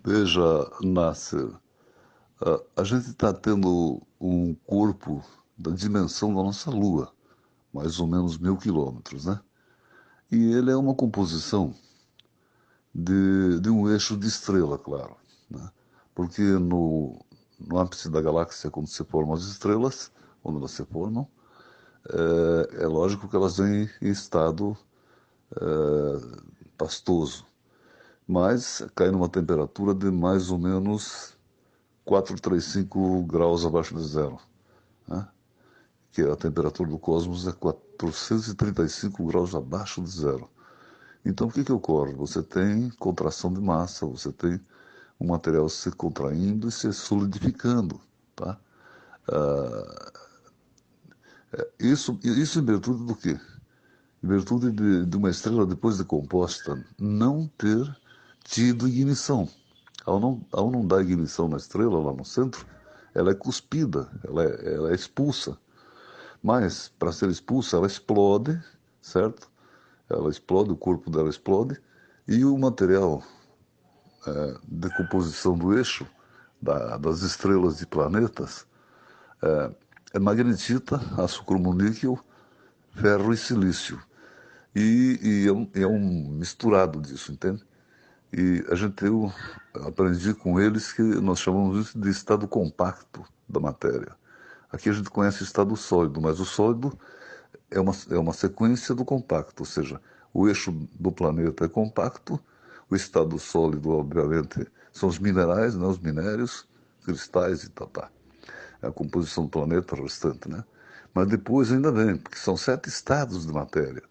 Veja, Nasser, a gente está tendo um corpo da dimensão da nossa Lua, mais ou menos 1.000 quilômetros, né? E ele é uma composição de um eixo de estrela, claro, né? Porque no ápice da galáxia, quando se formam as estrelas, quando elas se formam, é lógico que elas vêm em estado pastoso, mas cai numa temperatura de mais ou menos 435 graus abaixo de zero, né? Que a temperatura do cosmos é 435 graus abaixo de zero. Então, o que que ocorre? Você tem contração de massa, você tem o material se contraindo e se solidificando, tá? Isso em virtude do quê? Em virtude de uma estrela, depois de composta, não ter tido ignição. Ao não dar ignição na estrela, lá no centro, ela é cuspida, ela é expulsa. Mas, para ser expulsa, ela explode, certo? Ela explode, o corpo dela explode, e o material de composição do eixo, das estrelas e planetas, é magnetita, aço cromoníquel, ferro e silício. E é um misturado disso, entende? E eu aprendi com eles que nós chamamos isso de estado compacto da matéria. Aqui a gente conhece o estado sólido, mas o sólido é uma sequência do compacto, ou seja, o eixo do planeta é compacto, o estado sólido, obviamente, são os minerais, né, os minérios, cristais e tal, tá. É a composição do planeta restante, né? Mas depois ainda vem, porque são 7 estados de matéria,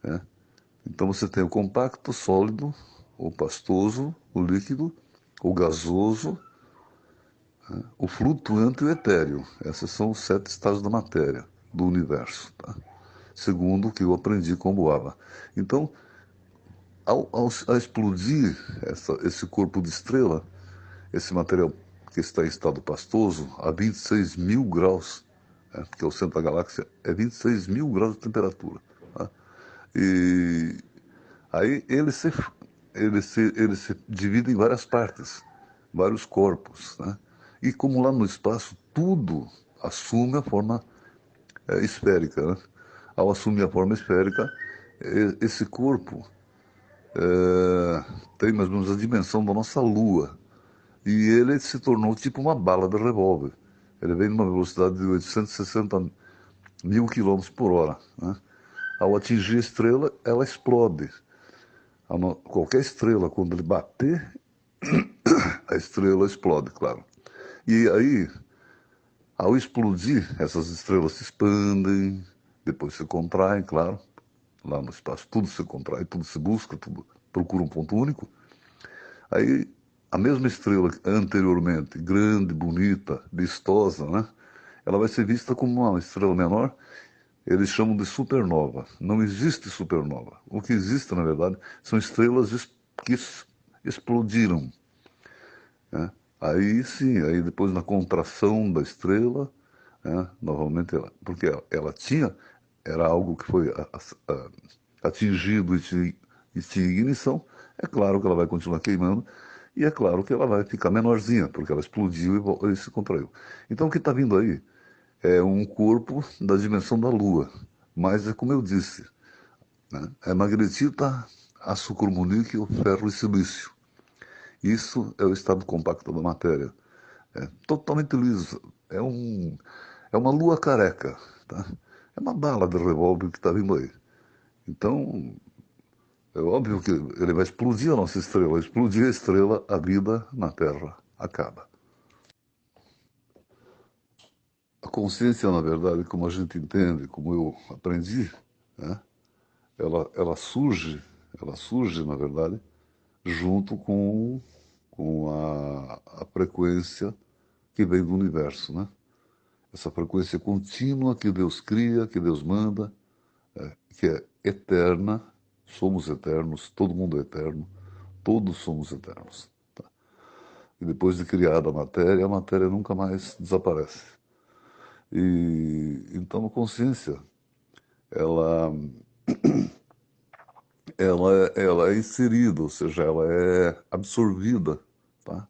né? Então você tem o compacto, o sólido, o pastoso, o líquido, o gasoso, o flutuante e o etéreo. Esses são os 7 estados da matéria, do universo, tá? Segundo o que eu aprendi com Boaba. Então, ao explodir esse corpo de estrela, esse material que está em estado pastoso, a 26 mil graus, né, porque o centro da galáxia é 26 mil graus de temperatura. Tá? E aí ele se divide em várias partes, vários corpos. Né? E como lá no espaço tudo assume a forma esférica, né? Ao assumir a forma esférica, esse corpo tem mais ou menos a dimensão da nossa Lua. E ele se tornou tipo uma bala de revólver. Ele vem numa velocidade de 860 mil quilômetros por hora. Né? Ao atingir a estrela, ela explode. Qualquer estrela, quando ele bater, a estrela explode, claro. E aí, ao explodir, essas estrelas se expandem, depois se contraem, claro. Lá no espaço tudo se contrai, tudo se busca, tudo procura um ponto único. Aí a mesma estrela anteriormente, grande, bonita, vistosa, né? Ela vai ser vista como uma estrela menor. Eles chamam de supernova. Não existe supernova. O que existe, na verdade, são estrelas que explodiram, né? Aí sim, aí depois na contração da estrela, né, novamente, porque ela era algo que foi atingido e tinha ignição, é claro que ela vai continuar queimando, e é claro que ela vai ficar menorzinha, porque ela explodiu e se contraiu. Então o que está vindo aí é um corpo da dimensão da Lua, mas é como eu disse, né, é magnetita, aço cromoníquel, ferro e silício. Isso é o estado compacto da matéria. É totalmente liso. É uma lua careca. Tá? É uma bala de revólver que está vindo aí. Então, é óbvio que ele vai explodir a nossa estrela. Explodir a estrela, a vida na Terra acaba. A consciência, na verdade, como a gente entende, como eu aprendi, né? ela surge, na verdade, junto com a frequência que vem do universo, né? Essa frequência contínua que Deus cria, que Deus manda, que é eterna, somos eternos, todo mundo é eterno, todos somos eternos. Tá? E depois de criada a matéria nunca mais desaparece. E então a consciência, ela, ela é inserida, ou seja, ela é absorvida tá?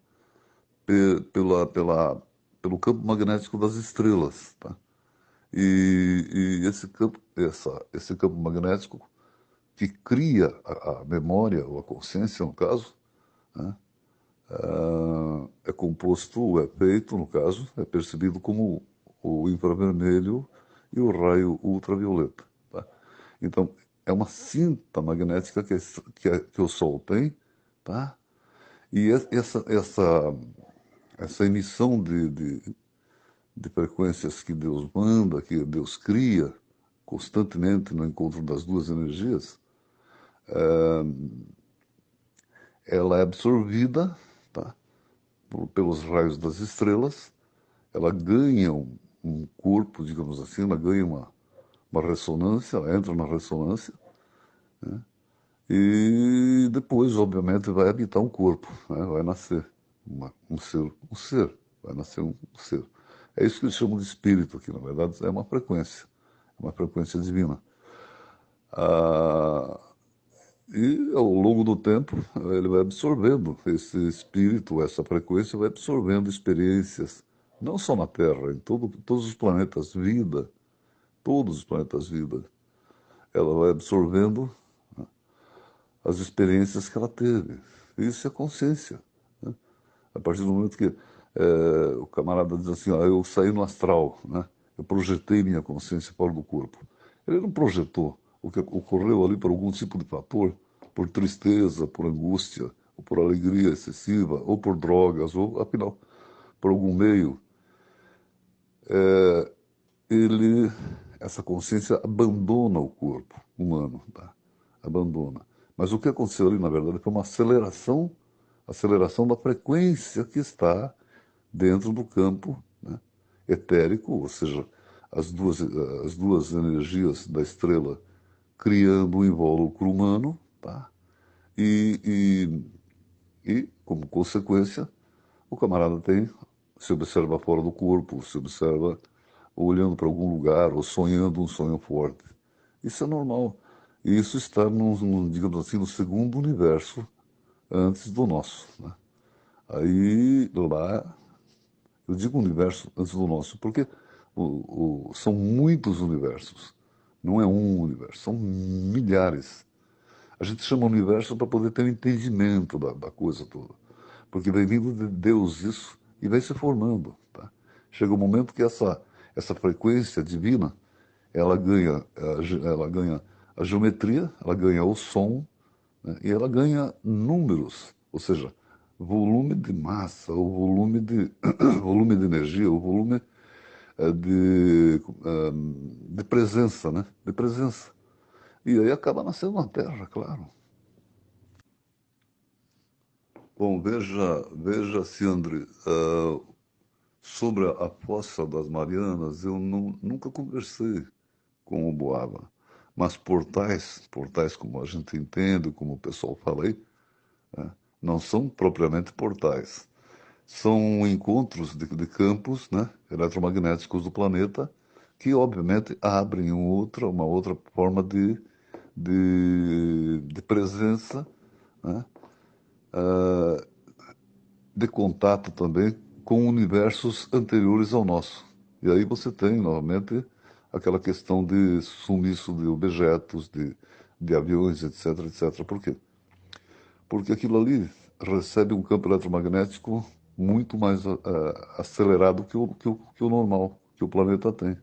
Pelo campo magnético das estrelas, tá? E esse campo magnético que cria a memória, ou a consciência, no caso, né? É composto, é feito, no caso, é percebido como o infravermelho e o raio ultravioleta. Tá? Então, é uma cinta magnética que o Sol tem, tá? E essa emissão de frequências que Deus manda, que Deus cria constantemente no encontro das duas energias, ela é absorvida, tá? Pelos raios das estrelas, ela ganha um corpo, digamos assim, ela ganha uma ressonância, ela entra na ressonância, e depois, obviamente, vai habitar um corpo, né? Vai nascer um ser, vai nascer um ser. É isso que eles chamam de espírito, que na verdade é uma frequência divina. Ah, e ao longo do tempo, ele vai absorvendo esse espírito, essa frequência, vai absorvendo experiências, não só na Terra, em todos os planetas vida, todos os planetas vida. Ela vai absorvendo as experiências que ela teve. Isso é consciência. Né? A partir do momento que o camarada diz assim, eu saí no astral, né? Eu projetei minha consciência fora do corpo. Ele não projetou o que ocorreu ali por algum tipo de fator, por tristeza, por angústia, ou por alegria excessiva, ou por drogas, ou afinal, por algum meio. Ele, essa consciência abandona o corpo humano, tá? Abandona. Mas o que aconteceu ali, na verdade, foi uma aceleração da frequência que está dentro do campo, né, etérico, ou seja, as duas energias da estrela criando um invólucro humano, tá? E, como consequência, o camarada se observa fora do corpo, se observa olhando para algum lugar ou sonhando um sonho forte. Isso é normal. E isso está, digamos assim, no segundo universo antes do nosso. Né? Aí lá, eu digo universo antes do nosso, porque são muitos universos. Não é um universo, são milhares. A gente chama universo para poder ter um entendimento da coisa toda. Porque vem vindo de Deus isso e vai se formando. Tá? Chega um momento que essa frequência divina, ela ganha a geometria, ela ganha o som, né? E ela ganha números, ou seja, volume de massa, o volume volume de energia, o volume de presença, né? De presença. E aí acaba nascendo na Terra, claro. Bom, veja, Ciandre, sobre a Fossa das Marianas, eu nunca conversei com o Boava. Mas portais como a gente entende, como o pessoal fala aí, né, não são propriamente portais. São encontros de campos, né, eletromagnéticos do planeta que, obviamente, abrem uma outra forma de presença, né, de contato também com universos anteriores ao nosso. E aí você tem, novamente, aquela questão de sumiço de objetos, de aviões, etc, etc. Por quê? Porque aquilo ali recebe um campo eletromagnético muito mais acelerado que o normal, que o planeta tem.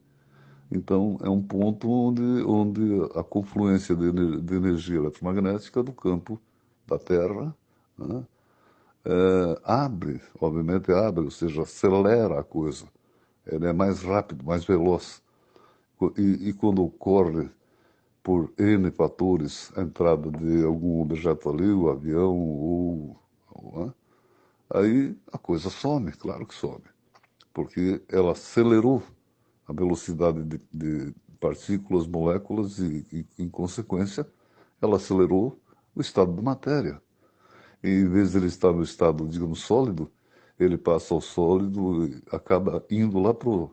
Então, é um ponto onde a confluência de energia eletromagnética do campo da Terra, né, abre, obviamente abre, ou seja, acelera a coisa. Ele é mais rápido, mais veloz. E quando ocorre, por N fatores, a entrada de algum objeto ali, o avião, né, aí a coisa some, claro que some. Porque ela acelerou a velocidade de partículas, moléculas em consequência, ela acelerou o estado da matéria. E, em vez de ele estar no estado, digamos, sólido, ele passa ao sólido e acaba indo lá para o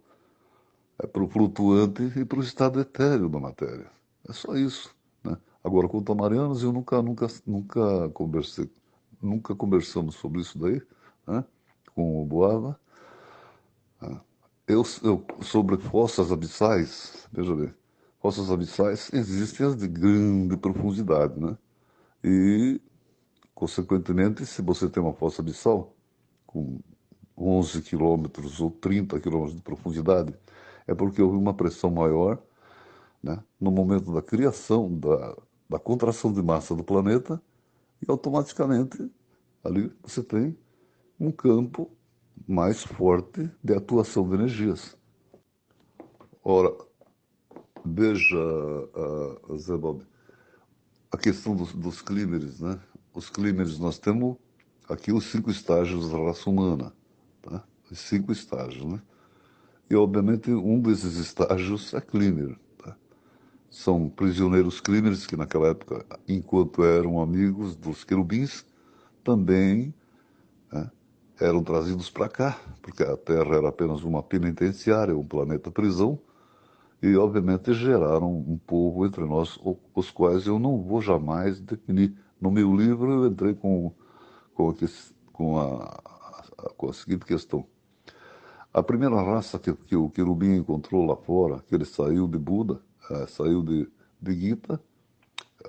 flutuante e para o estado etéreo da matéria. É só isso. Né? Agora, quanto a Marianas, eu nunca conversei, nunca conversamos sobre isso daí, né, com o Boava. Sobre fossas abissais, veja bem, fossas abissais existem as de grande profundidade, né? E, consequentemente, se você tem uma fossa abissal com 11 quilômetros ou 30 quilômetros de profundidade, é porque houve uma pressão maior, né, no momento da criação, da contração de massa do planeta, e automaticamente ali você tem um campo mais forte de atuação de energias. Ora, veja, Zé Bob, a questão dos clímeres, né? Os clímeres, nós temos aqui os 5 estágios da raça humana, tá? Os 5 estágios, né? E, obviamente, um desses estágios é clímer, tá? São prisioneiros clímeres que, naquela época, enquanto eram amigos dos querubins, também, né, eram trazidos para cá, porque a Terra era apenas uma penitenciária, um planeta prisão, e, obviamente, geraram um povo entre nós, os quais eu não vou jamais definir. No meu livro, eu entrei com, a, com com a seguinte questão. A primeira raça que o querubim encontrou lá fora, que ele saiu de Buda, saiu de Gita,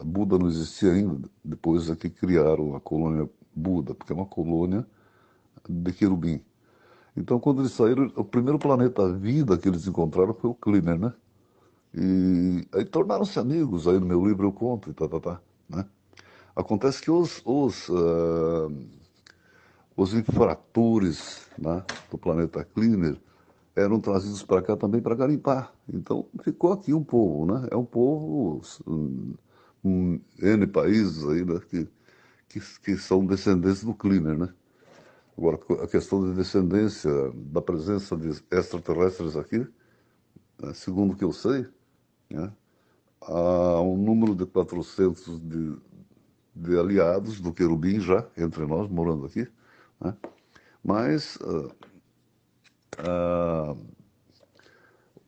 Buda não existia ainda, depois é que criaram a colônia Buda, porque é uma colônia de querubim. Então, quando eles saíram, o primeiro planeta vida que eles encontraram foi o Kleiner, né? E aí tornaram-se amigos, aí no meu livro eu conto, e né? Acontece que os infratores, né, do planeta Kleiner eram trazidos para cá também para garimpar. Então ficou aqui um povo, né? É um povo, N países aí, né, que são descendentes do Kleiner, né? Agora, a questão de descendência, da presença de extraterrestres aqui, né, segundo o que eu sei, né, há um número de 400 de aliados do querubim já, entre nós, morando aqui, né? Mas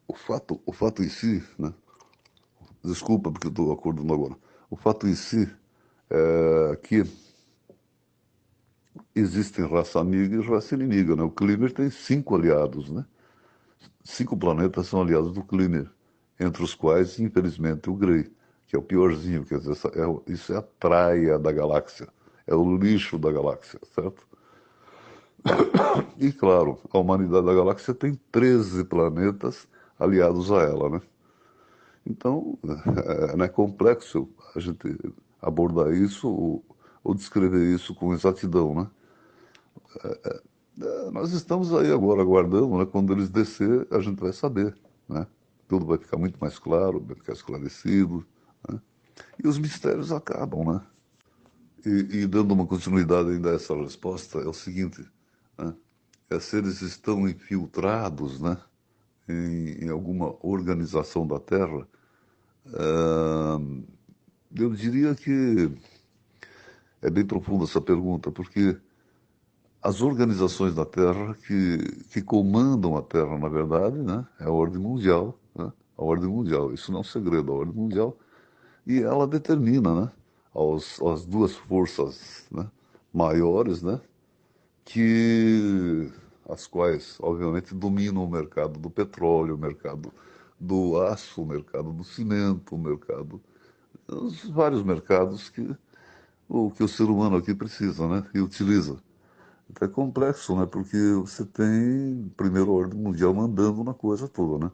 o fato em si, né? Desculpa porque eu estou acordando agora. O fato em si é que existem raça amiga e raça inimiga, né? O Kleiner tem 5 aliados, né? 5 planetas são aliados do Kleiner, entre os quais, infelizmente, o Grey, que é o piorzinho, quer dizer, isso é a traia da galáxia, é o lixo da galáxia, certo? E, claro, a humanidade da galáxia tem 13 planetas aliados a ela, né? Então, não é complexo a gente abordar isso ou descrever isso com exatidão, né? Nós estamos aí agora aguardando, né? Quando eles descer, a gente vai saber, né? Tudo vai ficar muito mais claro, vai ficar esclarecido, né? E os mistérios acabam, né? E dando uma continuidade ainda a essa resposta, é o seguinte, né? Se eles estão infiltrados, né, em alguma organização da Terra, eu diria que é bem profunda essa pergunta, porque as organizações da Terra que comandam a Terra, na verdade, né, é a ordem mundial, né, a ordem mundial, isso não é um segredo, a ordem mundial, e ela determina, né, as duas forças, né, maiores, né, que as quais, obviamente, dominam o mercado do petróleo, o mercado do aço, o mercado do cimento, o mercado, os vários mercados que o ser humano aqui precisa, né, e utiliza. Então é complexo, né, porque você tem primeiro a ordem mundial mandando na coisa toda, né,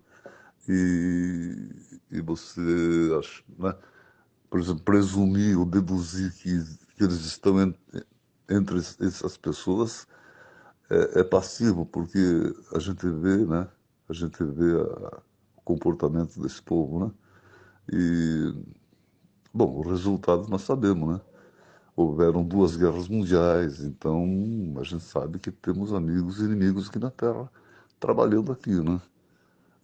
e você, né, por exemplo, presumir ou deduzir que eles estão entre essas pessoas é passivo, porque a gente vê, né? A gente vê o comportamento desse povo, né? E, bom, o resultado nós sabemos, né? Houveram 2 guerras mundiais, então a gente sabe que temos amigos e inimigos aqui na Terra, trabalhando aqui, né?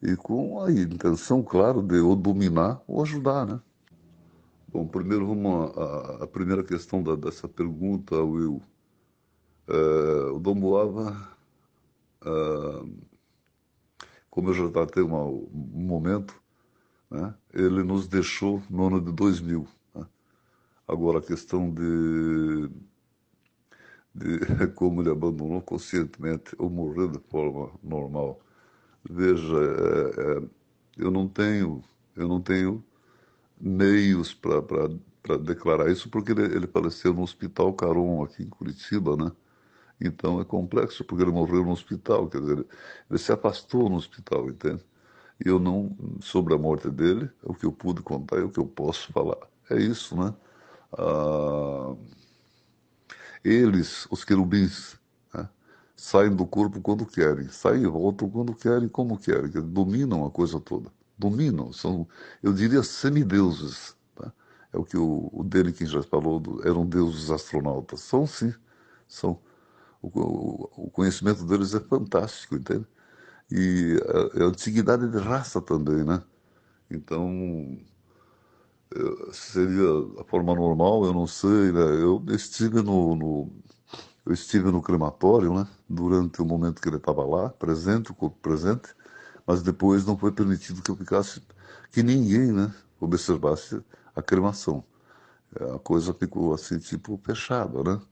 E com a intenção, claro, de ou dominar ou ajudar, né? Bom, primeiro vamos à primeira questão dessa pergunta, Will. O Dom Boava, como eu já tratei um momento, né? Ele nos deixou no ano de 2000. Né? Agora, a questão de como ele abandonou conscientemente ou morreu de forma normal. Veja, eu não tenho, eu não tenho meios para declarar isso, porque ele faleceu no Hospital Caron, aqui em Curitiba, né? Então é complexo, porque ele morreu no hospital, quer dizer, ele se afastou no hospital, entende? E eu não, sobre a morte dele, é o que eu pude contar, é o que eu posso falar. É isso, né? Ah, eles, os querubins, né, saem do corpo quando querem, saem e voltam quando querem, como querem, que dominam a coisa toda. Dominam, são, eu diria, semideuses. Tá? É o que o Deniken já falou, eram deuses astronautas. São sim, são. O conhecimento deles é fantástico, entende? E a antiguidade de raça também, né? Então, seria a forma normal, eu não sei, né? Eu estive no crematório, né? Durante o momento que ele estava lá, presente, o corpo presente, mas depois não foi permitido que eu ficasse, que ninguém, né? Observasse a cremação. A coisa ficou assim, tipo, fechada, né?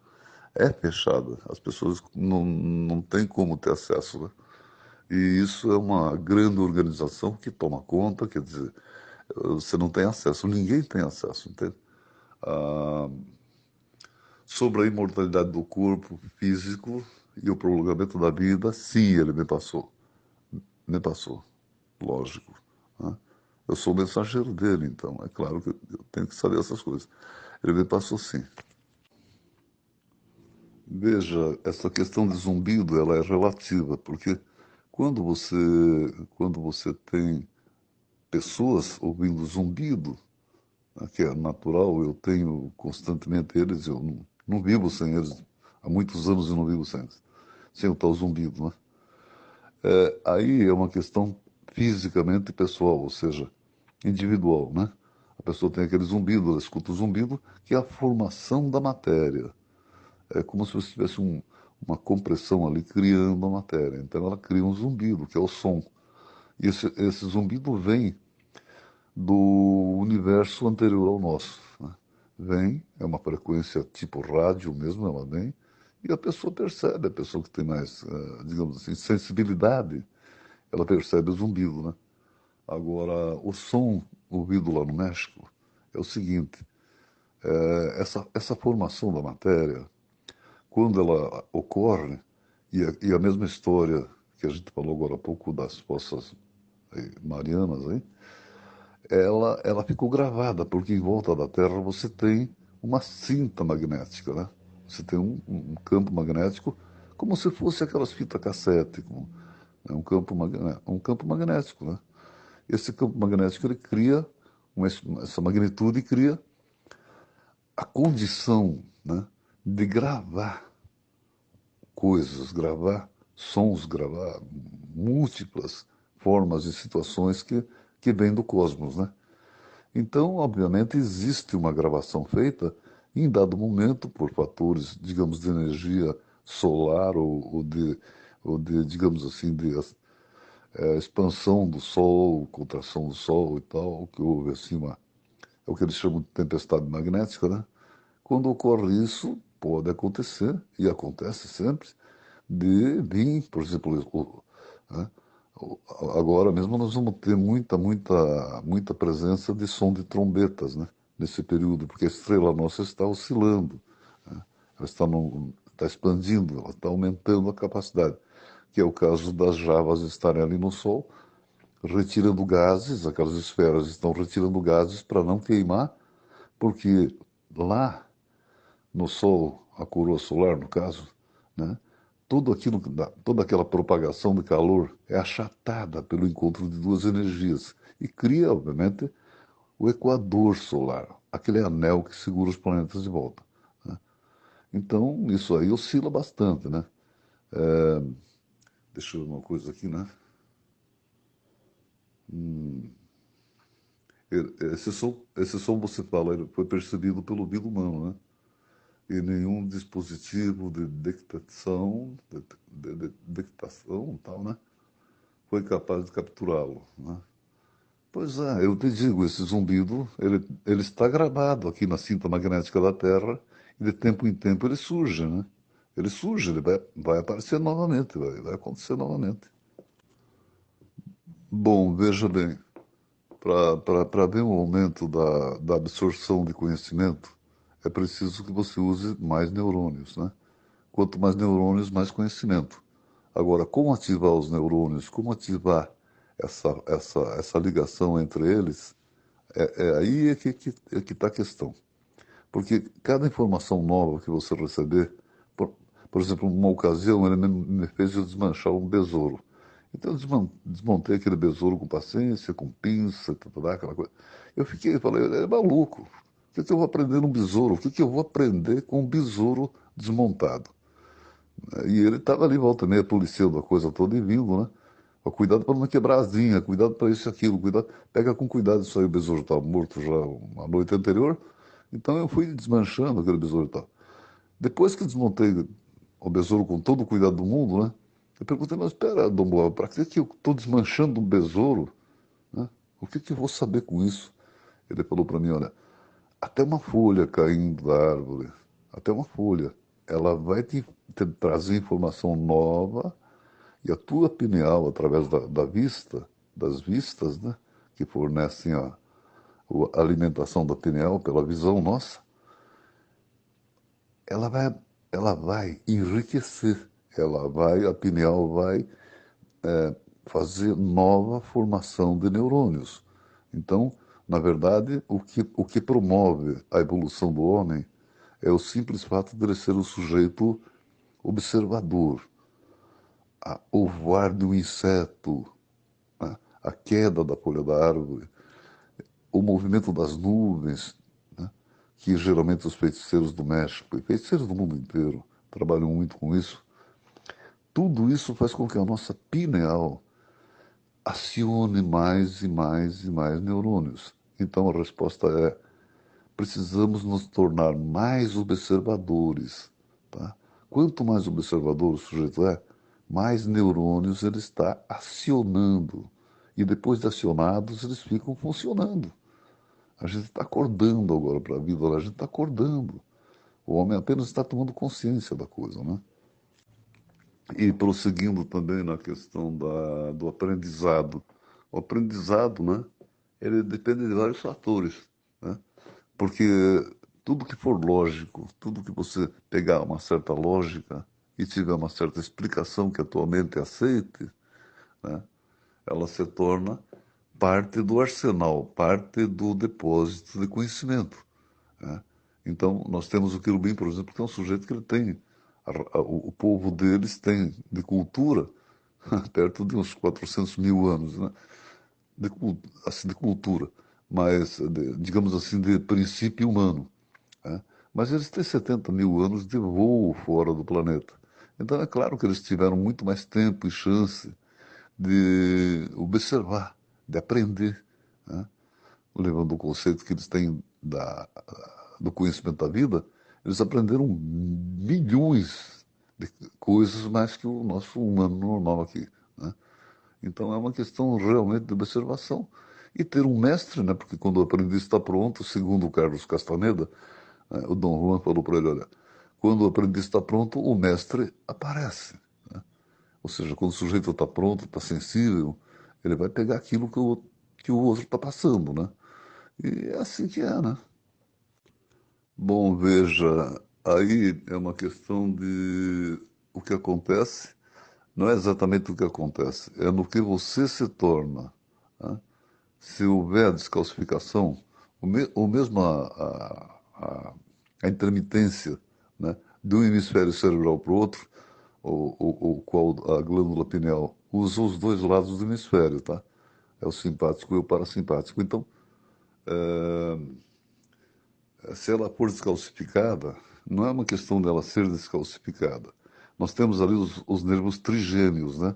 É fechada. As pessoas não têm como ter acesso, né? E isso é uma grande organização que toma conta, quer dizer, você não tem acesso, ninguém tem acesso, entende? Ah, sobre a imortalidade do corpo físico e o prolongamento da vida, sim, ele me passou, lógico. Né? Eu sou o mensageiro dele, então é claro que eu tenho que saber essas coisas. Ele me passou sim. Veja, essa questão de zumbido, ela é relativa, porque quando você, quando você tem pessoas ouvindo zumbido, né, que é natural, eu tenho constantemente eles, eu não vivo sem eles, há muitos anos eu não vivo sem eles, sem o tal zumbido, né? Aí é uma questão fisicamente pessoal, ou seja, individual, né? A pessoa tem aquele zumbido, ela escuta o zumbido, que é a formação da matéria. É como se você tivesse uma compressão ali criando a matéria. Então ela cria um zumbido, que é o som. E esse zumbido vem do universo anterior ao nosso. Né? Vem, é uma frequência tipo rádio mesmo, ela vem, e a pessoa percebe, a pessoa que tem mais, digamos assim, sensibilidade, ela percebe o zumbido, né? Agora, o som ouvido lá no México é o seguinte, essa formação da matéria, quando ela ocorre, e a mesma história que a gente falou agora há pouco das fossas marianas, aí, ela ficou gravada, porque em volta da Terra você tem uma cinta magnética, né? Você tem um campo magnético, como se fosse aquelas fitas cassete, né? Um campo magnético, né? Esse campo magnético ele cria essa magnitude cria a condição, né, de gravar coisas, gravar sons, gravar múltiplas formas e situações que vêm do cosmos, né? Então, obviamente, existe uma gravação feita em dado momento por fatores, digamos, de energia solar ou de digamos assim, de expansão do Sol, contração do Sol e tal, que houve assim é o que eles chamam de tempestade magnética, né? Quando ocorre isso, pode acontecer, e acontece sempre, de vir, por exemplo, né? Agora mesmo nós vamos ter muita presença de som de trombetas, né? Nesse período, porque a estrela nossa está oscilando, né? Ela está expandindo, ela está aumentando a capacidade, que é o caso das javas estarem ali no Sol, retirando gases, aquelas esferas estão retirando gases para não queimar, porque lá no Sol, a coroa solar, no caso, né? Toda aquela propagação de calor é achatada pelo encontro de duas energias e cria, obviamente, o equador solar, aquele anel que segura os planetas de volta. Né? Então, isso aí oscila bastante, né? É, deixa eu ver uma coisa aqui, né? Esse som você fala, ele foi percebido pelo ouvido humano, né? E nenhum dispositivo de detectação, tal, né? Foi capaz de capturá-lo, né? Pois é, eu te digo, esse zumbido, ele está gravado aqui na cinta magnética da Terra e de tempo em tempo ele surge, né? ele surge, ele vai aparecer novamente, vai acontecer novamente. Bom, veja bem, para ver um aumento da absorção de conhecimento, é preciso que você use mais neurônios, né? Quanto mais neurônios, mais conhecimento. Agora, como ativar os neurônios, como ativar essa ligação entre eles, é aí é que está a questão. Porque cada informação nova que você receber, por exemplo, numa ocasião ele me fez desmanchar um besouro. Então eu desmontei aquele besouro com paciência, com pinça, aquela coisa. Eu falei, ele é maluco. O que eu vou aprender num besouro? O que eu vou aprender com um besouro desmontado? E ele estava ali, volta e meia, policiando a coisa toda e vindo, né? Ó, cuidado para não quebrar a asinha, cuidado para isso e aquilo, cuidado, pega com cuidado, isso aí o besouro estava morto já a noite anterior. Então eu fui desmanchando aquele besouro e tal. Depois que desmontei o besouro com todo o cuidado do mundo, né? Eu perguntei, mas espera, Dom Boal, para que eu estou desmanchando um besouro? Né? O que eu vou saber com isso? Ele falou para mim, olha, até uma folha caindo da árvore, até uma folha, ela vai te trazer informação nova e a tua pineal, através da vista, das vistas, né, que fornecem a alimentação da pineal pela visão nossa, ela vai, ela vai enriquecer, a pineal vai fazer nova formação de neurônios. Então, na verdade, o que promove a evolução do homem é o simples fato de ele ser o sujeito observador, o voar de um inseto, né? A queda da folha da árvore, o movimento das nuvens, né? Que geralmente os feiticeiros do México e feiticeiros do mundo inteiro trabalham muito com isso. Tudo isso faz com que a nossa pineal acione mais e mais e mais neurônios. Então a resposta é: precisamos nos tornar mais observadores. Tá? Quanto mais observador o sujeito é, mais neurônios ele está acionando. E depois de acionados, eles ficam funcionando. A gente está acordando agora para a vida, a gente está acordando. O homem apenas está tomando consciência da coisa, né? E prosseguindo também na questão do aprendizado. O aprendizado, né? Ele depende de vários fatores, né? Porque tudo que for lógico, tudo que você pegar uma certa lógica e tiver uma certa explicação que a tua mente aceite, né, ela se torna parte do arsenal, parte do depósito de conhecimento. Né? Então, nós temos o querubim, por exemplo, que é um sujeito que ele tem, o povo deles tem de cultura perto de uns 400 mil anos, né? Assim, de cultura, mas, digamos assim, de princípio humano. Né? Mas eles têm 70 mil anos de voo fora do planeta. Então é claro que eles tiveram muito mais tempo e chance de observar, de aprender, né? Levando o conceito que eles têm do conhecimento da vida, eles aprenderam milhões de coisas mais que o nosso humano normal aqui. Né? Então é uma questão realmente de observação. E ter um mestre, né? Porque quando o aprendiz está pronto, segundo o Carlos Castaneda, o Dom Juan falou para ele, olha, quando o aprendiz está pronto, o mestre aparece. Né? Ou seja, quando o sujeito está pronto, está sensível, ele vai pegar aquilo que o outro está passando, né? E é assim que é, né? Bom, veja, aí é uma questão de o que acontece, não é exatamente o que acontece, é no que você se torna. Né? Se houver descalcificação, o mesmo a intermitência, né, de um hemisfério cerebral para o outro, o qual a glândula pineal usa os dois lados do hemisfério, tá? É o simpático e o parasimpático. Então, se ela for descalcificada, não é uma questão dela ser descalcificada. Nós temos ali os nervos trigêmeos, né?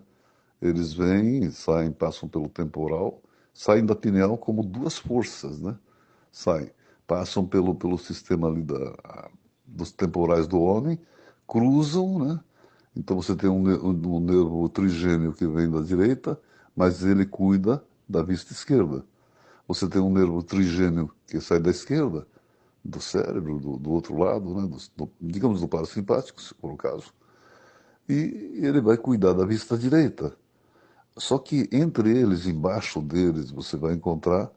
Eles vêm, saem, passam pelo temporal, saem da pineal como duas forças, né? Saem, passam pelo sistema ali dos temporais do homem, cruzam, né? Então você tem um nervo trigêmeo que vem da direita, mas ele cuida da vista esquerda. Você tem um nervo trigêmeo que sai da esquerda, do cérebro, do outro lado, né, digamos do parasimpático, se for o caso, e ele vai cuidar da vista direita. Só que entre eles, embaixo deles, você vai encontrar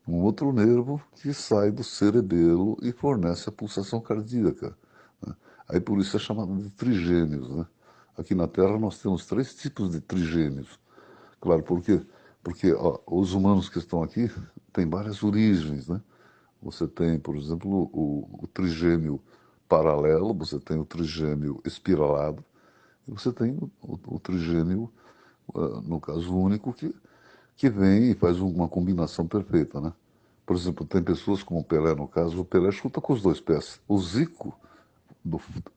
um outro nervo que sai do cerebelo e fornece a pulsação cardíaca, né? Aí por isso é chamado de trigêmeos, né? Aqui na Terra nós temos três tipos de trigêmeos. Claro, por quê? Porque ó, os humanos que estão aqui têm várias origens, né? Você tem, por exemplo, o trigêmeo paralelo, você tem o trigêmeo espiralado, e você tem o trigêmeo, no caso único, que vem e faz uma combinação perfeita, né? Por exemplo, tem pessoas como o Pelé, no caso, o Pelé chuta com os dois pés. O Zico,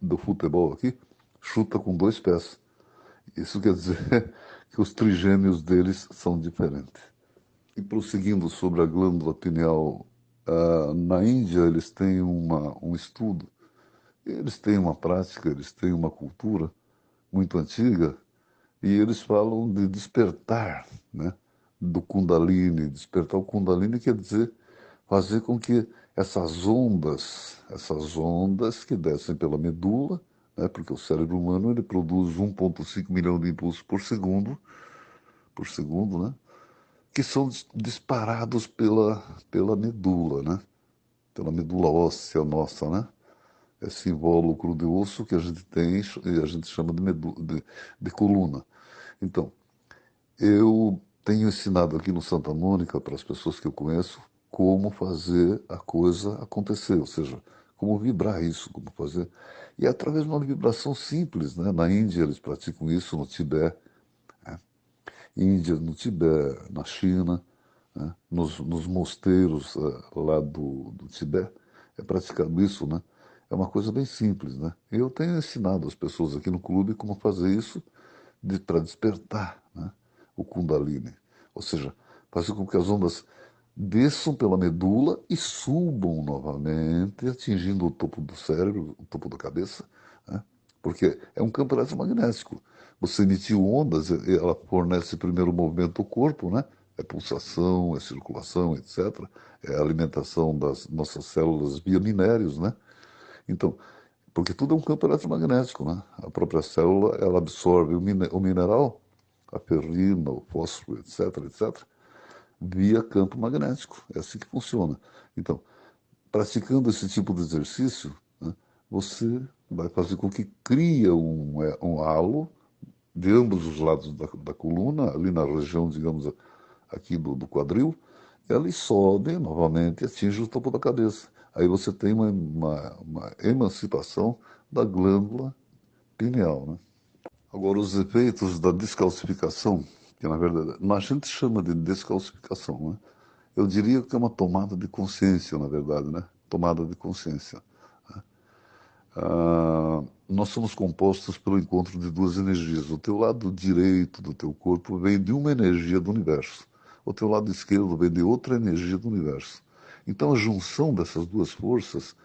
do futebol aqui, chuta com dois pés. Isso quer dizer que os trigêmeos deles são diferentes. E prosseguindo sobre a glândula pineal, na Índia eles têm um estudo, eles têm uma prática, eles têm uma cultura muito antiga, e eles falam de despertar, né, do Kundalini. Despertar o Kundalini quer dizer fazer com que essas ondas que descem pela medula, né, porque o cérebro humano ele produz 1,5 milhão de impulsos por segundo, né, que são disparados pela medula, né, pela medula óssea nossa, né, esse invólucro de osso que a gente tem e a gente chama de coluna. Então, eu tenho ensinado aqui no Santa Mônica para as pessoas que eu conheço como fazer a coisa acontecer, ou seja, como vibrar isso, como fazer. E é através de uma vibração simples, né? Na Índia eles praticam isso, no Tibete, né? Índia, no Tibete, na China, né? Nos mosteiros lá do Tibete, é praticado isso, né? É uma coisa bem simples, né? Eu tenho ensinado as pessoas aqui no clube como fazer isso para despertar, né, o Kundalini. Ou seja, fazer com que as ondas desçam pela medula e subam novamente, atingindo o topo do cérebro, o topo da cabeça, né? Porque é um campo eletromagnético. Você emitiu ondas, ela fornece primeiro o movimento do corpo, né? É pulsação, é circulação, etc. É a alimentação das nossas células via minérios, né? Então, porque tudo é um campo eletromagnético, né? A própria célula, ela absorve o mineral, a ferrina, o fósforo, etc., etc., via campo magnético. É assim que funciona. Então, praticando esse tipo de exercício, né, você vai fazer com que crie um halo de ambos os lados da coluna, ali na região, digamos, aqui do quadril, ela sobe novamente e atinge o topo da cabeça. Aí você tem uma emancipação da glândula pineal, né? Agora, os efeitos da descalcificação, que na verdade a gente chama de descalcificação, né? Eu diria que é uma tomada de consciência, na verdade, né? Tomada de consciência. Nós somos compostos pelo encontro de duas energias. O teu lado direito do teu corpo vem de uma energia do universo. O teu lado esquerdo vem de outra energia do universo. Então, a junção dessas duas forças,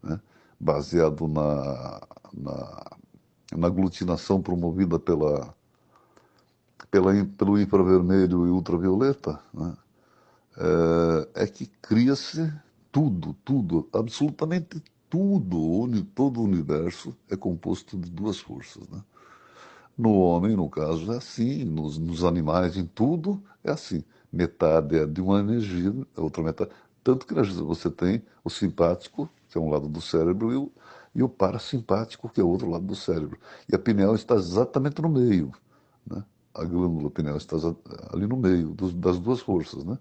né, baseado na, na aglutinação promovida pelo infravermelho e ultravioleta, né, é que cria-se tudo, absolutamente tudo, todo o universo é composto de duas forças, né? No homem, no caso, é assim, nos animais, em tudo é assim. Metade é de uma energia, a outra metade. Tanto que você tem o simpático, que é um lado do cérebro, e o parasimpático, que é o outro lado do cérebro. E a pineal está exatamente no meio, né? A glândula pineal está ali no meio das duas forças, né?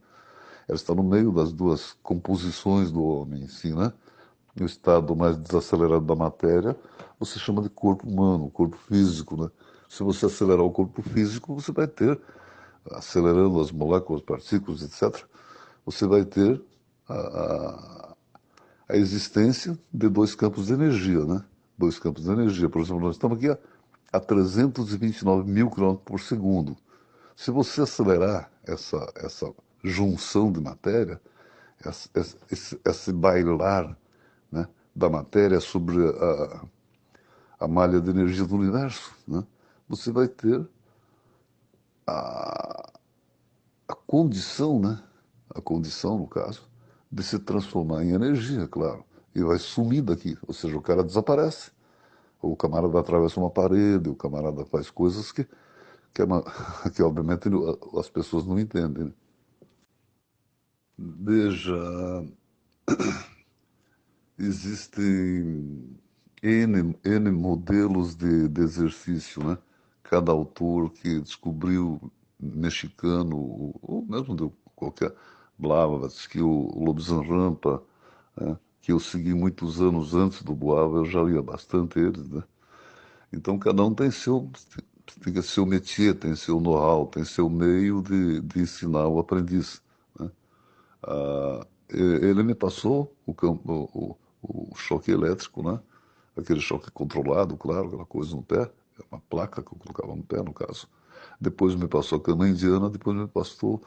Ela está no meio das duas composições do homem em si, né? O estado mais desacelerado da matéria, você chama de corpo humano, corpo físico, né? Se você acelerar o corpo físico, você vai ter, acelerando as moléculas, partículas, etc., você vai ter a existência de dois campos de energia, né? Dois campos de energia. Por exemplo, nós estamos aqui a 329 mil quilômetros por segundo. Se você acelerar essa junção de matéria, esse bailar, né, da matéria sobre a malha de energia do universo, né, você vai ter a condição, né, a condição, no caso, de se transformar em energia, claro. e vai sumir daqui. Ou seja, o cara desaparece. O camarada atravessa uma parede, o camarada faz coisas que, que obviamente as pessoas não entendem. Né? Veja, existem N modelos de exercício, né? Cada autor que descobriu, mexicano, ou mesmo de qualquer Blavatsky, o Lobsang Rampa, né? Que eu segui muitos anos antes do Boava, eu já lia bastante eles, né? Então cada um tem seu métier, tem seu know-how, tem seu meio de ensinar o aprendiz. Né? Ele me passou o choque elétrico, né? Aquele choque controlado, claro, aquela coisa no pé, uma placa que eu colocava no pé, no caso. Depois me passou a cama indiana, depois me passou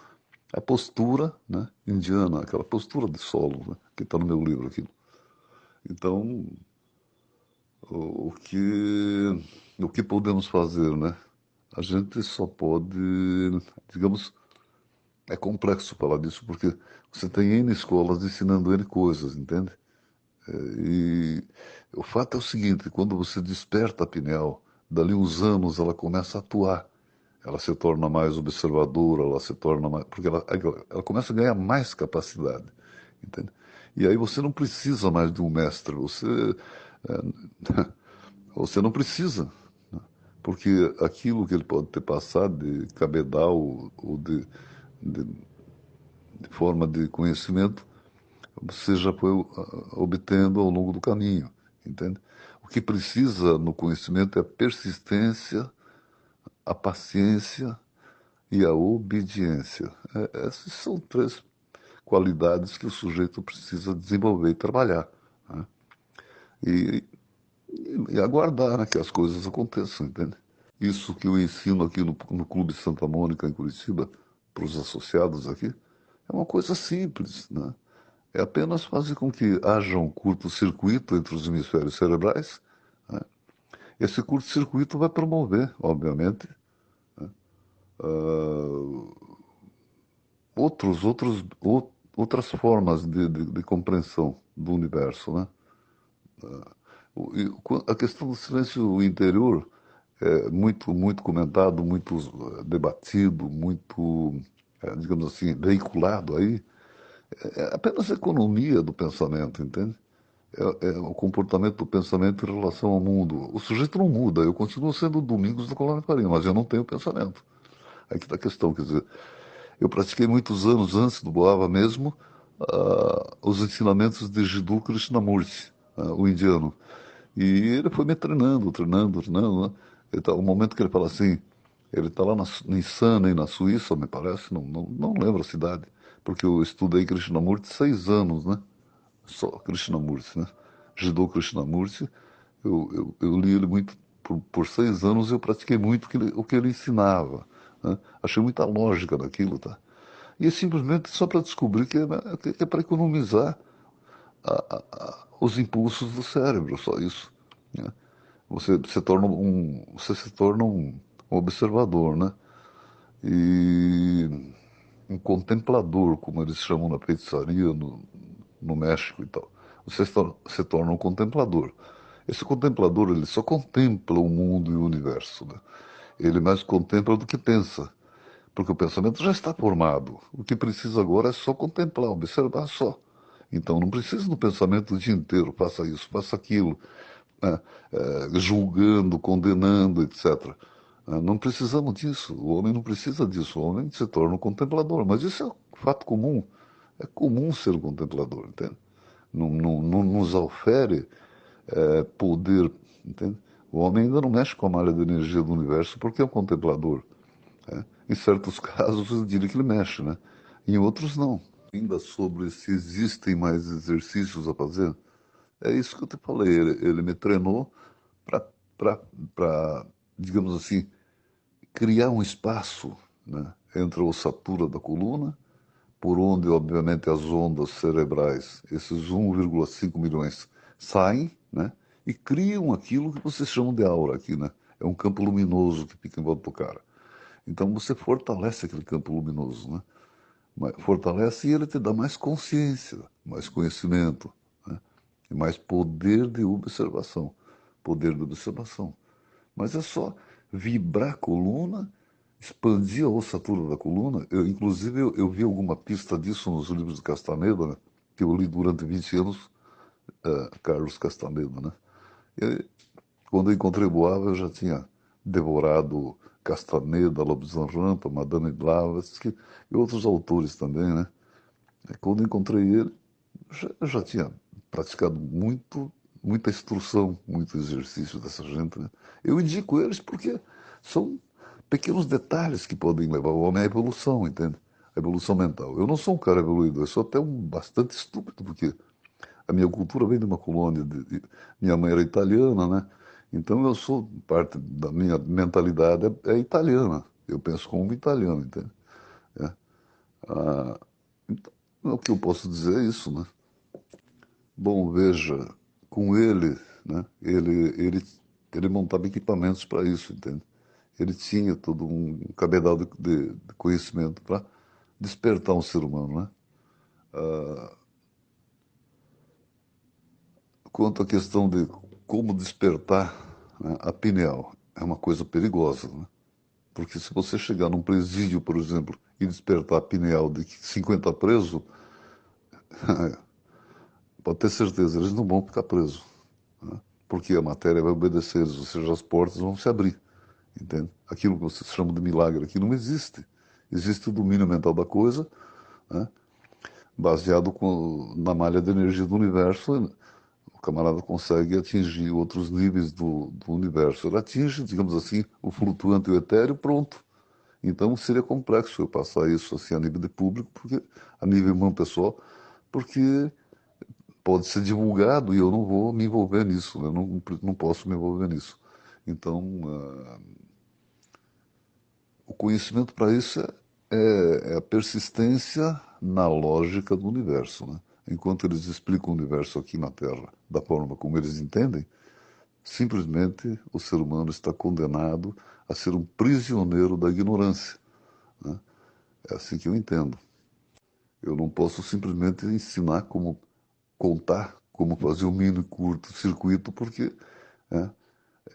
a postura, né, indiana, aquela postura de solo, né, que está no meu livro aqui. Então, o que podemos fazer, né? A gente só pode, digamos, é complexo falar disso, porque você tem N escolas ensinando N coisas, entende? E o fato é o seguinte, quando você desperta a pineal, dali uns anos ela começa a atuar. Ela se torna mais observadora, ela se torna mais... Porque ela começa a ganhar mais capacidade, entende? E aí você não precisa mais de um mestre, você não precisa, né? Porque aquilo que ele pode ter passado de cabedal ou de, de forma de conhecimento, você já foi obtendo ao longo do caminho, entende? O que precisa no conhecimento é a persistência, a paciência e a obediência. Essas são três qualidades que o sujeito precisa desenvolver e trabalhar. Né? E, e aguardar, né, que as coisas aconteçam, entende? Isso que eu ensino aqui no Clube Santa Mônica, em Curitiba, para os associados aqui, é uma coisa simples, né? É apenas fazer com que haja um curto-circuito entre os hemisférios cerebrais. Né? Esse curto-circuito vai promover, obviamente, uh, outras formas de compreensão do universo. Né? A questão do silêncio interior é muito comentado, muito debatido, muito, digamos assim, veiculado aí. É apenas economia do pensamento, entende? É o comportamento do pensamento em relação ao mundo. O sujeito não muda, eu continuo sendo o Domingos da Colônia Farinha, mas eu não tenho pensamento. Aí que está a questão, quer dizer, eu pratiquei muitos anos antes do Boava mesmo os ensinamentos de Jiddu Krishnamurti, o indiano. E ele foi me treinando, né? O momento que ele fala assim, ele está lá em Sanaí, na Suíça, me parece, não lembro a cidade, porque eu estudei Krishnamurti 6 anos, né? Só Krishnamurti, né? Jiddu Krishnamurti, eu li ele muito por 6 anos, eu pratiquei muito o que ele ensinava, né? Achei muita lógica naquilo, tá? E é simplesmente só para descobrir que é para economizar os impulsos do cérebro, só isso, né? Você se torna um observador, né? E um contemplador, como eles chamam na feitiçaria no México e tal. Você se torna um contemplador. Esse contemplador, ele só contempla o mundo e o universo, né? Ele mais contempla do que pensa, porque o pensamento já está formado. O que precisa agora é só contemplar, observar só. Então não precisa do pensamento o dia inteiro, faça isso, faça aquilo, né? Julgando, condenando, etc. Não precisamos disso, o homem não precisa disso, o homem se torna um contemplador, mas isso é um fato comum, é comum ser um contemplador, entende? Não nos ofere poder, entende? O homem ainda não mexe com a malha de energia do universo porque é um contemplador. Né? Em certos casos eu diria que ele mexe, né? Em outros não. Ainda sobre se existem mais exercícios a fazer, é isso que eu te falei. Ele me treinou para, digamos assim, criar um espaço, né, entre a ossatura da coluna, por onde, obviamente, as ondas cerebrais, esses 1,5 milhões, saem, né, e criam aquilo que vocês chamam de aura aqui, né? É um campo luminoso que fica em volta do cara. Então você fortalece aquele campo luminoso, né? Fortalece e ele te dá mais consciência, mais conhecimento, né? mais poder de observação. Poder de observação. Mas é só vibrar a coluna, expandir a ossatura da coluna. Inclusive, eu vi alguma pista disso nos livros de Castaneda, né? Que eu li durante 20 anos, Carlos Castaneda, né? E, quando eu encontrei Boava, eu já tinha devorado Castaneda, Lobsang Rampa, Madame Blavatsky e outros autores também, né? E quando eu encontrei ele, eu já tinha praticado muita instrução, muito exercício dessa gente, né? Eu indico eles porque são pequenos detalhes que podem levar o homem à evolução, entende? A evolução mental. Eu não sou um cara evoluído, eu sou até bastante estúpido, porque a minha cultura vem de uma colônia, minha mãe era italiana, né? Então eu sou, parte da minha mentalidade é italiana. Eu penso como um italiano, entende? É. Ah, então, o que eu posso dizer é isso, né? Bom, veja, com ele, né? Ele montava equipamentos para isso, entende? Ele tinha todo um cabedal de conhecimento para despertar um ser humano, né? Quanto à questão de como despertar, né, a pineal, é uma coisa perigosa, né? Porque se você chegar num presídio, por exemplo, e despertar a pineal de 50 presos, pode ter certeza, eles não vão ficar presos, né? Porque a matéria vai obedecer eles, ou seja, as portas vão se abrir, entende? Aquilo que vocês chamam de milagre aqui não existe. Existe o domínio mental da coisa, né, baseado na malha de energia do universo. O camarada consegue atingir outros níveis do universo. Ele atinge, digamos assim, o flutuante e o etéreo, pronto. Então seria complexo eu passar isso assim a nível de público, porque a nível humano pessoal, porque pode ser divulgado e eu não vou me envolver nisso, né? Eu não posso me envolver nisso. Então, o conhecimento para isso é a persistência na lógica do universo, né? Enquanto eles explicam o universo aqui na Terra da forma como eles entendem, simplesmente o ser humano está condenado a ser um prisioneiro da ignorância, né? É assim que eu entendo. Eu não posso simplesmente ensinar como contar, como fazer um mini curto-circuito, porque é,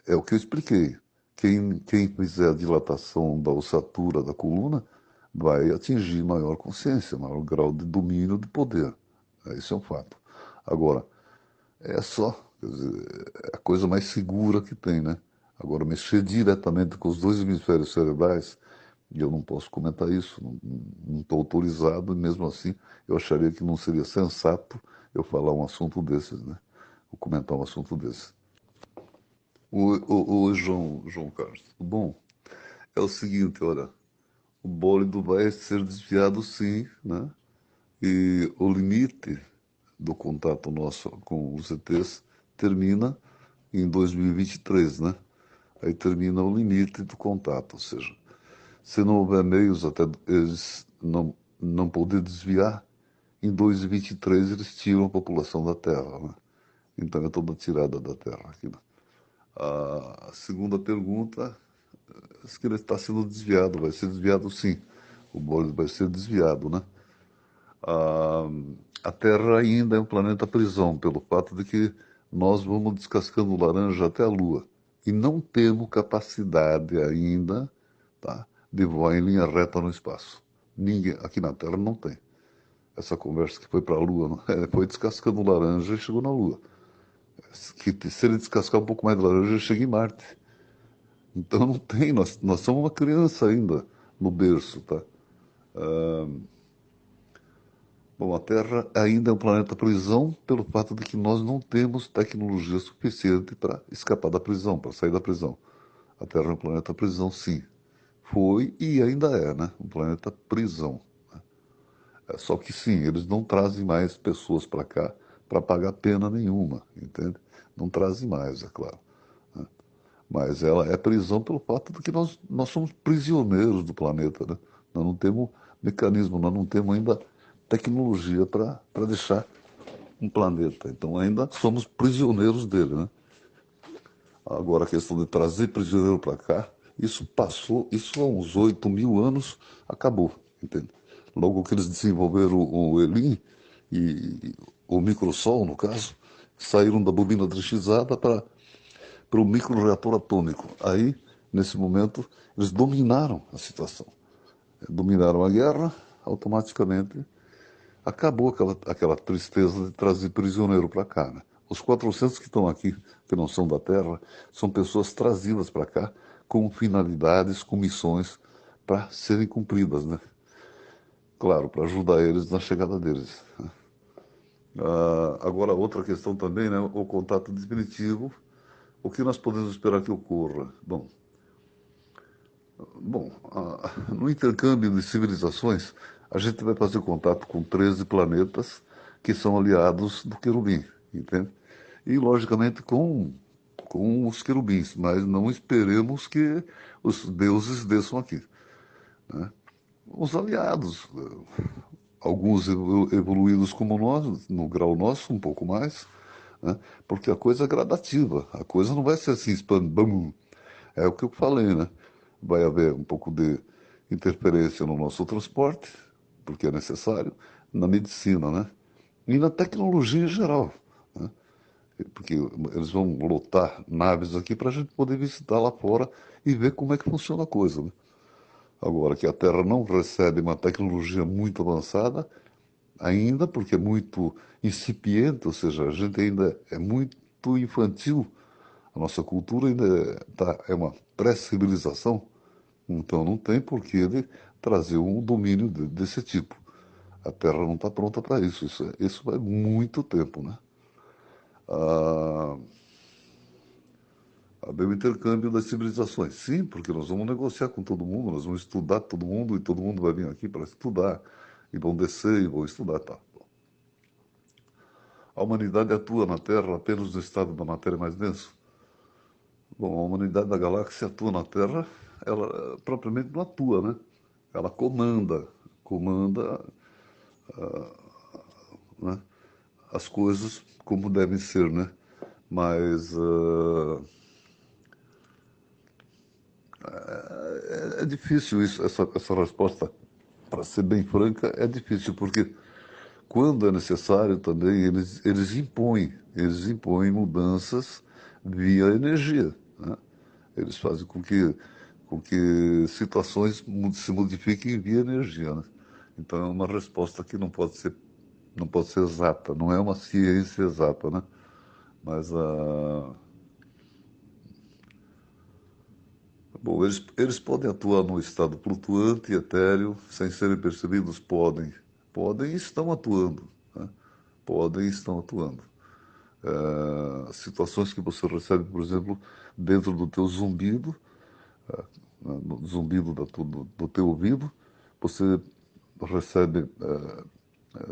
é o que eu expliquei. Quem fizer a dilatação da ossatura da coluna vai atingir maior consciência, maior grau de domínio de poder. Isso é um fato. Agora, é só, quer dizer, é a coisa mais segura que tem, né? Agora, mexer diretamente com os dois hemisférios cerebrais, e eu não posso comentar isso, não estou autorizado, e mesmo assim eu acharia que não seria sensato eu falar um assunto desses, né? Ou comentar um assunto desse. O João Carlos, tudo bom? É o seguinte, olha, o bólido vai ser desviado sim, né? E o limite do contato nosso com os ETs termina em 2023, né? Aí termina o limite do contato, ou seja, se não houver meios até eles não poder desviar, em 2023 eles tiram a população da Terra, né? Então é toda tirada da Terra aqui, né? A segunda pergunta, acho que ele está sendo desviado, vai ser desviado sim. O bólido vai ser desviado, né? A, a Terra ainda é um planeta prisão, pelo fato de que nós vamos descascando laranja até a Lua. E não temos capacidade ainda, tá, de voar em linha reta no espaço. Ninguém, aqui na Terra não tem. Essa conversa que foi para a Lua, não é? Foi descascando laranja e chegou na Lua. Se ele descascar um pouco mais de laranja, ele chega em Marte. Então não tem, nós somos uma criança ainda no berço, tá? Bom, a Terra ainda é um planeta prisão pelo fato de que nós não temos tecnologia suficiente para escapar da prisão, para sair da prisão. A Terra é um planeta prisão, sim. Foi e ainda é, né? Um planeta prisão. É só que sim, eles não trazem mais pessoas para cá para pagar pena nenhuma, entende? Não trazem mais, é claro. Mas ela é prisão pelo fato de que nós somos prisioneiros do planeta, né? Nós não temos mecanismo, nós não temos ainda tecnologia para deixar um planeta. Então ainda somos prisioneiros dele, né? Agora a questão de trazer prisioneiro para cá, isso passou, isso há uns 8.000 anos acabou, entende? Logo que eles desenvolveram o Elim e o microsol, no caso, saíram da bobina trichisada para o microreator atômico. Aí, nesse momento, eles dominaram a situação. Dominaram a guerra, automaticamente acabou aquela tristeza de trazer prisioneiro para cá. Né? Os 400 que estão aqui, que não são da Terra, são pessoas trazidas para cá com finalidades, com missões para serem cumpridas. Né? Claro, para ajudar eles na chegada deles. Agora, outra questão também, né? O contato definitivo. O que nós podemos esperar que ocorra? Bom, no intercâmbio de civilizações, a gente vai fazer contato com 13 planetas que são aliados do querubim, entende? E, logicamente, com os querubins, mas não esperemos que os deuses desçam aqui. Né? Os aliados, alguns evoluídos como nós, no grau nosso, um pouco mais, né? Porque a coisa é gradativa, a coisa não vai ser assim, spam, bam. É o que eu falei, né? Vai haver um pouco de interferência no nosso transporte, porque é necessário, na medicina, né? E na tecnologia em geral, né? Porque eles vão lotar naves aqui para a gente poder visitar lá fora e ver como é que funciona a coisa, né? Agora, que a Terra não recebe uma tecnologia muito avançada, ainda porque é muito incipiente, ou seja, a gente ainda é muito infantil, a nossa cultura ainda é uma pré-civilização, então não tem por que ele trazer um domínio desse tipo. A Terra não está pronta para isso. Isso vai muito tempo, né? Ah, haver o intercâmbio das civilizações. Sim, porque nós vamos negociar com todo mundo, nós vamos estudar todo mundo e todo mundo vai vir aqui para estudar. E vão descer e vão estudar, tá? A humanidade atua na Terra apenas no estado da matéria mais denso? Bom, a humanidade da galáxia atua na Terra, ela propriamente não atua, né? Ela comanda, né, as coisas como devem ser, né? Mas é difícil isso, essa resposta, para ser bem franca, é difícil, porque quando é necessário também, eles impõem mudanças via energia, né? Eles fazem com que situações se modifiquem via energia, né? Então é uma resposta que não pode ser exata, não é uma ciência exata, né? Mas bom, eles podem atuar no estado flutuante e etéreo sem serem percebidos? Podem. Podem e estão atuando. Né? Podem e estão atuando. Situações que você recebe, por exemplo, dentro do teu zumbido, no zumbido do teu ouvido, você recebe,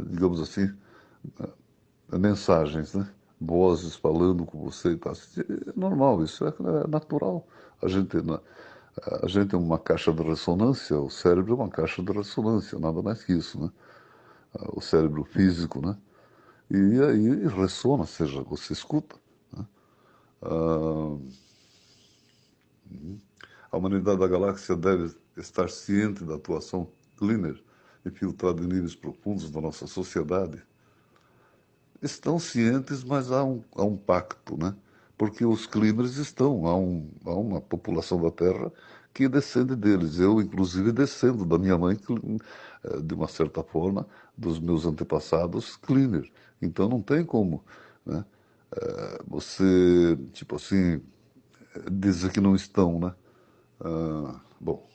digamos assim, mensagens, né? Vozes falando com você e tal. É normal, isso é natural. A gente, a gente é uma caixa de ressonância, o cérebro é uma caixa de ressonância, nada mais que isso, né? O cérebro físico, né? E aí ressona, ou seja, você escuta. Né? Ah, a humanidade da galáxia deve estar ciente da atuação cleaner infiltrada em níveis profundos da nossa sociedade. Estão cientes, mas há um pacto, né? Porque os cleaners estão, há uma população da Terra que descende deles. Eu, inclusive, descendo da minha mãe, de uma certa forma, dos meus antepassados cleaner. Então não tem como, né? Você, tipo assim, dizer que não estão, né? Bom,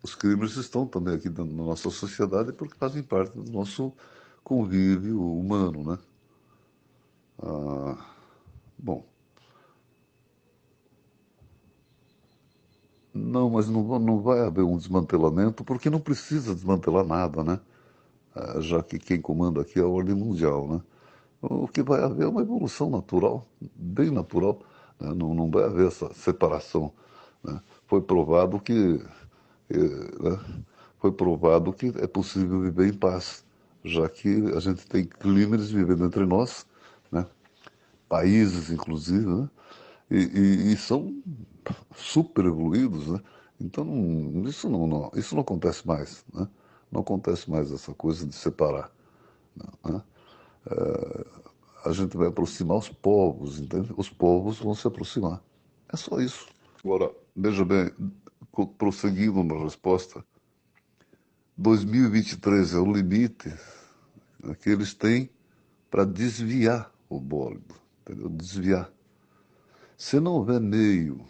os crimes estão também aqui na nossa sociedade porque fazem parte do nosso convívio humano, né? Bom, não, mas não vai haver um desmantelamento porque não precisa desmantelar nada, né? Já que quem comanda aqui é a ordem mundial, né? O que vai haver é uma evolução natural, bem natural, né? Não vai haver essa separação, né? Foi provado que né? Foi provado que é possível viver em paz, já que a gente tem clímeres vivendo entre nós, né? Países inclusive, né? E são super evoluídos, né? Então isso não acontece mais, né? Não acontece mais essa coisa de separar, né? a gente vai aproximar os povos, entende? Os povos vão se aproximar. É só isso. Agora, veja bem, prosseguindo na resposta, 2023 é o limite, né, que eles têm para desviar o bólido, entendeu? Desviar. Se não houver meio,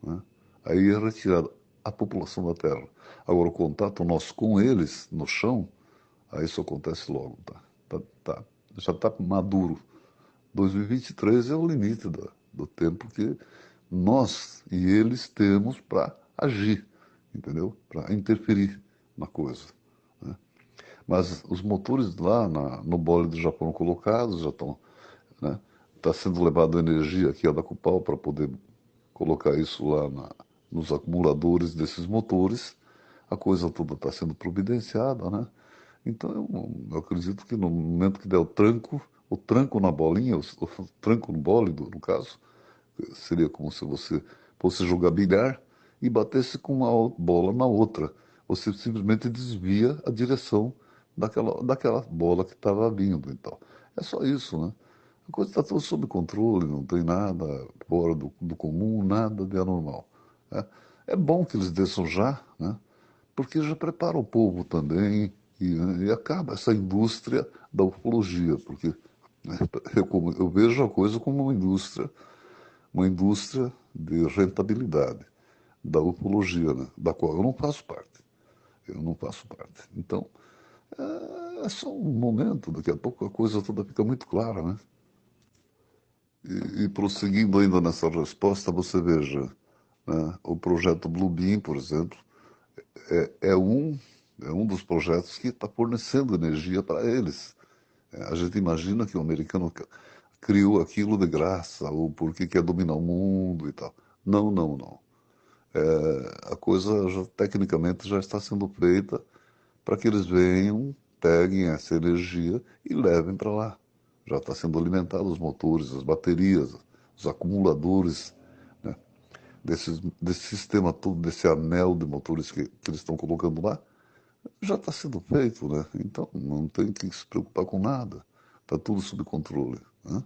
né, aí é retirada a população da Terra. Agora, o contato nosso com eles, no chão, aí isso acontece logo, tá? Já está maduro. 2023 é o limite do tempo que nós e eles temos para agir, entendeu? Para interferir na coisa, né? Mas os motores lá no bólido já foram colocados, já estão, né? Está sendo levado energia aqui a da Copal para poder colocar isso lá nos acumuladores desses motores. A coisa toda está sendo providenciada, né? Então eu acredito que no momento que der o tranco na bolinha, o tranco no bólido, no caso, seria como se você fosse jogar bilhar e batesse com uma bola na outra. Você simplesmente desvia a direção daquela bola que estava vindo. Então, é só isso, né? A coisa está toda sob controle, não tem nada fora do comum, nada de anormal, né? É bom que eles desçam já, né? Porque já prepara o povo também e acaba essa indústria da ufologia, porque, né, eu vejo a coisa como uma indústria de rentabilidade da ufologia, né, da qual eu não faço parte. Eu não faço parte. Então, é só um momento, daqui a pouco a coisa toda fica muito clara, né? E prosseguindo ainda nessa resposta, você veja, né, o projeto Bluebeam, por exemplo, é, é um, é um dos projetos que está fornecendo energia para eles. A gente imagina que o americano criou aquilo de graça, ou porque quer dominar o mundo e tal. Não, não, não. A coisa tecnicamente já está sendo feita para que eles venham, peguem essa energia e levem para lá. Já está sendo alimentado os motores, as baterias, os acumuladores, né, desse sistema todo, desse anel de motores que eles estão colocando lá, já está sendo feito, né? Então não tem que se preocupar com nada. Está tudo sob controle, né?